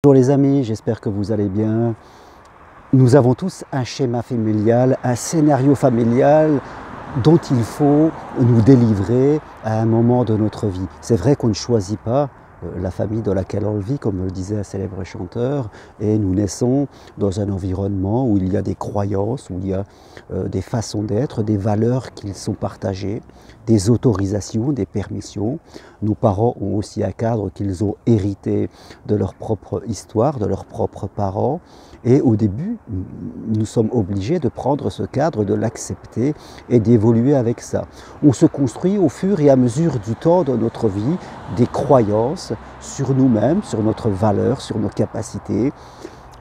Bonjour les amis, j'espère que vous allez bien. Nous avons tous un schéma familial, un scénario familial dont il faut nous délivrer à un moment de notre vie. C'est vrai qu'on ne choisit pas la famille dans laquelle on vit, comme le disait un célèbre chanteur, et nous naissons dans un environnement où il y a des croyances, où il y a des façons d'être, des valeurs qui sont partagées, des autorisations, des permissions. Nos parents ont aussi un cadre qu'ils ont hérité de leur propre histoire, de leurs propres parents. Et au début, nous sommes obligés de prendre ce cadre, de l'accepter et d'évoluer avec ça. On se construit au fur et à mesure du temps de notre vie des croyances sur nous-mêmes, sur notre valeur, sur nos capacités,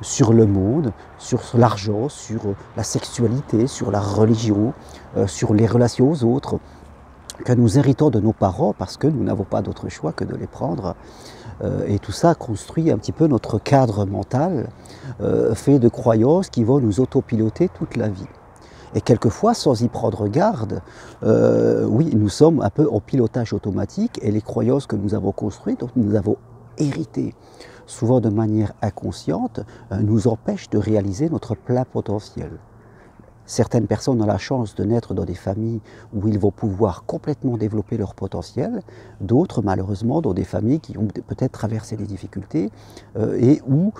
sur le monde, sur l'argent, sur la sexualité, sur la religion, sur les relations aux autres, que nous héritons de nos parents parce que nous n'avons pas d'autre choix que de les prendre. Et tout ça construit un petit peu notre cadre mental, fait de croyances qui vont nous autopiloter toute la vie. Et quelquefois, sans y prendre garde, oui, nous sommes un peu en pilotage automatique et les croyances que nous avons construites, dont nous avons hérité, souvent de manière inconsciente, nous empêchent de réaliser notre plein potentiel. Certaines personnes ont la chance de naître dans des familles où ils vont pouvoir complètement développer leur potentiel, d'autres malheureusement dans des familles qui ont peut-être traversé des difficultés et où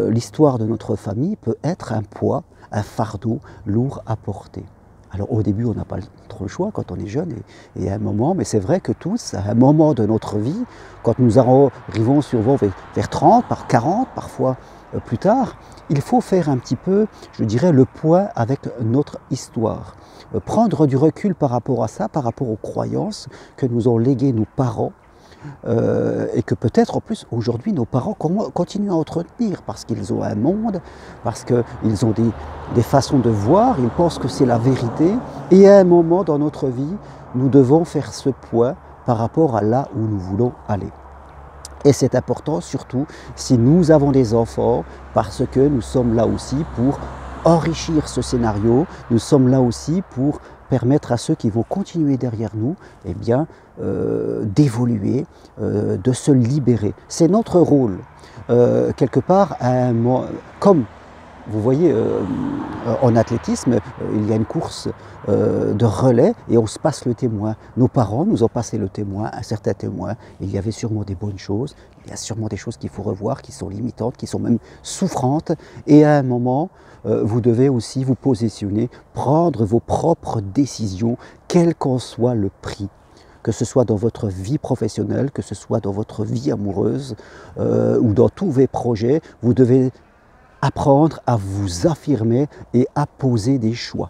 l'histoire de notre famille peut être un poids, un fardeau lourd à porter. Alors au début on n'a pas trop le choix quand on est jeune et à un moment, mais c'est vrai que tous, à un moment de notre vie, quand nous arrivons souvent vers 30, par 40 parfois plus tard, il faut faire un petit peu, je dirais, le point avec notre histoire. Prendre du recul par rapport à ça, par rapport aux croyances que nous ont léguées nos parents et que peut-être en plus aujourd'hui nos parents continuent à entretenir parce qu'ils ont un monde, parce qu'ils ont des façons de voir, ils pensent que c'est la vérité et à un moment dans notre vie, nous devons faire ce point par rapport à là où nous voulons aller. Et c'est important surtout si nous avons des enfants parce que nous sommes là aussi pour enrichir ce scénario, nous sommes là aussi pour permettre à ceux qui vont continuer derrière nous eh bien, d'évoluer, de se libérer. C'est notre rôle. Quelque part, comme vous voyez, en athlétisme, il y a une course de relais et on se passe le témoin. Nos parents nous ont passé le témoin, un certain témoin. Il y avait sûrement des bonnes choses, il y a sûrement des choses qu'il faut revoir, qui sont limitantes, qui sont même souffrantes. Et à un moment, vous devez aussi vous positionner, prendre vos propres décisions, quel qu'en soit le prix. Que ce soit dans votre vie professionnelle, que ce soit dans votre vie amoureuse ou dans tous vos projets, vous devez apprendre à vous affirmer et à poser des choix,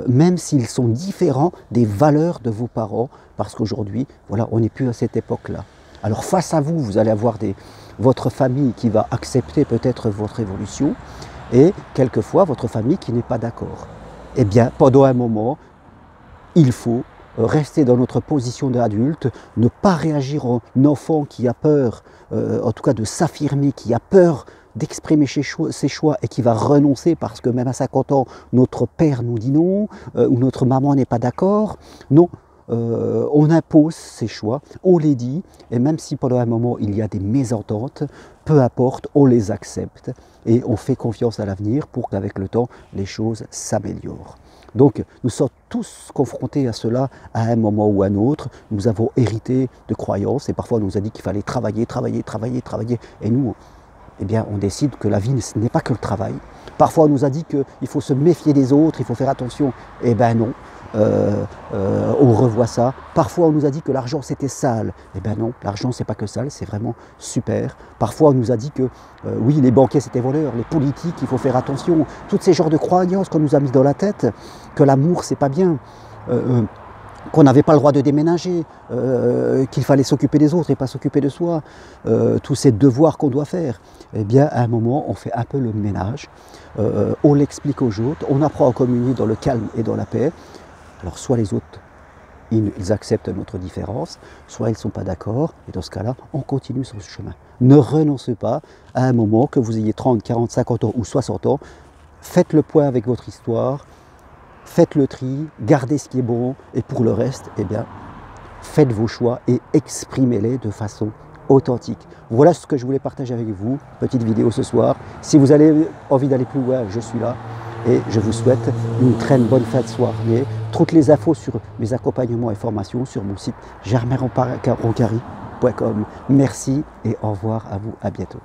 même s'ils sont différents des valeurs de vos parents, parce qu'aujourd'hui, voilà, on n'est plus à cette époque-là. Alors face à vous, vous allez avoir votre famille qui va accepter peut-être votre évolution, et quelquefois votre famille qui n'est pas d'accord. Eh bien, pendant un moment, il faut rester dans notre position d'adulte, ne pas réagir en enfant qui a peur, en tout cas de s'affirmer, qui a peur d'exprimer ses choix et qui va renoncer parce que même à 50 ans, notre père nous dit non, ou notre maman n'est pas d'accord. Non, on impose ses choix, on les dit, et même si pendant un moment il y a des mésententes, peu importe, on les accepte et on fait confiance à l'avenir pour qu'avec le temps, les choses s'améliorent. Donc nous sommes tous confrontés à cela à un moment ou à un autre. Nous avons hérité de croyances et parfois on nous a dit qu'il fallait travailler, et nous, eh bien, on décide que la vie, ce n'est pas que le travail. Parfois, on nous a dit qu'il faut se méfier des autres, il faut faire attention. Eh bien non, on revoit ça. Parfois, on nous a dit que l'argent, c'était sale. Eh bien non, l'argent, c'est pas que sale, c'est vraiment super. Parfois, on nous a dit que, oui, les banquiers, c'était voleurs, les politiques, il faut faire attention. Tous ces genres de croyances qu'on nous a mis dans la tête, que l'amour, c'est pas bien. Qu'on n'avait pas le droit de déménager, qu'il fallait s'occuper des autres et pas s'occuper de soi, tous ces devoirs qu'on doit faire. Eh bien, à un moment, on fait un peu le ménage, on l'explique aux autres, on apprend à communier dans le calme et dans la paix. Alors, soit les autres, ils acceptent notre différence, soit ils ne sont pas d'accord, et dans ce cas-là, on continue sur ce chemin. Ne renoncez pas à un moment, que vous ayez 30, 40, 50 ans ou 60 ans, faites le point avec votre histoire, faites le tri, gardez ce qui est bon et pour le reste, eh bien, faites vos choix et exprimez-les de façon authentique. Voilà ce que je voulais partager avec vous, petite vidéo ce soir. Si vous avez envie d'aller plus loin, je suis là et je vous souhaite une très bonne fin de soirée. Toutes les infos sur mes accompagnements et formations sur mon site germainroncari.com. Merci et au revoir à vous, à bientôt.